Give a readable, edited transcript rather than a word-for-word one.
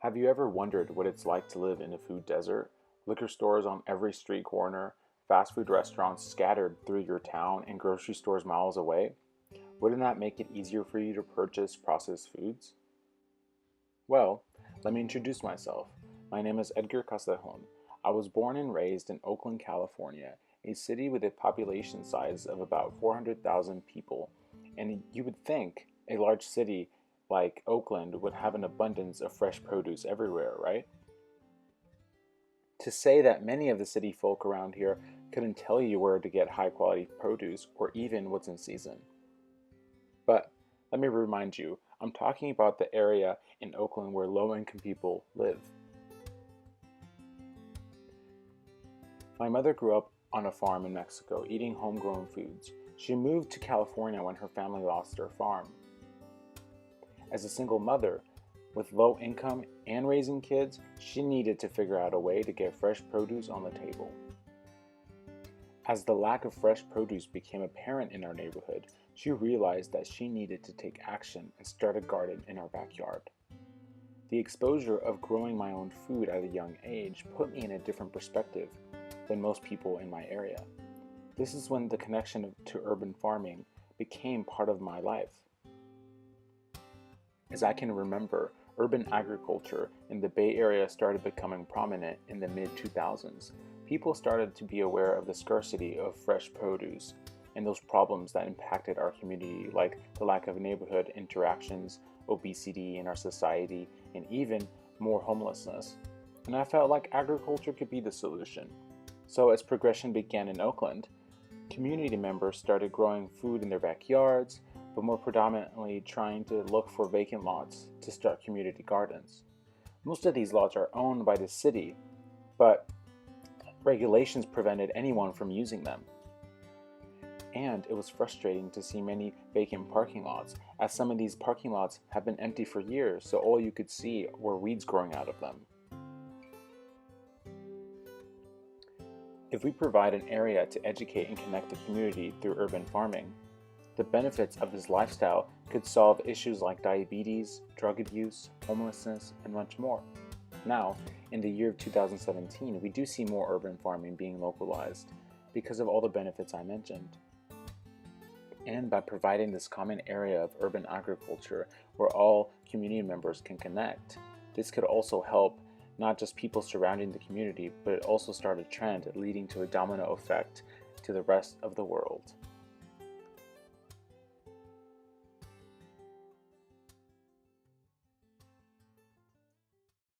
Have you ever wondered what it's like to live in a food desert? Liquor stores on every street corner, fast food restaurants scattered through your town, and grocery stores miles away? Wouldn't that make it easier for you to purchase processed foods? Well, let me introduce myself. My name is Edgar Castejon. I was born and raised in Oakland, California, a city with a population size of about 400,000 people. And you would think a large city like Oakland would have an abundance of fresh produce everywhere, right? To say that many of the city folk around here couldn't tell you where to get high quality produce or even what's in season. But let me remind you, I'm talking about the area in Oakland where low income people live. My mother grew up on a farm in Mexico, eating homegrown foods. She moved to California when her family lost their farm. As a single mother, with low income and raising kids, she needed to figure out a way to get fresh produce on the table. As the lack of fresh produce became apparent in our neighborhood, she realized that she needed to take action and start a garden in our backyard. The exposure of growing my own food at a young age put me in a different perspective than most people in my area. This is when the connection to urban farming became part of my life. As I can remember, urban agriculture in the Bay Area started becoming prominent in the mid 2000s. People started to be aware of the scarcity of fresh produce and those problems that impacted our community, like the lack of neighborhood interactions, obesity in our society, and even more homelessness. And I felt like agriculture could be the solution. So, as progression began in Oakland, community members started growing food in their backyards, but more predominantly trying to look for vacant lots to start community gardens. Most of these lots are owned by the city, but regulations prevented anyone from using them. And it was frustrating to see many vacant parking lots, as some of these parking lots have been empty for years, so all you could see were weeds growing out of them. If we provide an area to educate and connect the community through urban farming, the benefits of this lifestyle could solve issues like diabetes, drug abuse, homelessness, and much more. Now, in the year of 2017, we do see more urban farming being localized because of all the benefits I mentioned. And by providing this common area of urban agriculture where all community members can connect, this could also help not just people surrounding the community, but it also start a trend leading to a domino effect to the rest of the world.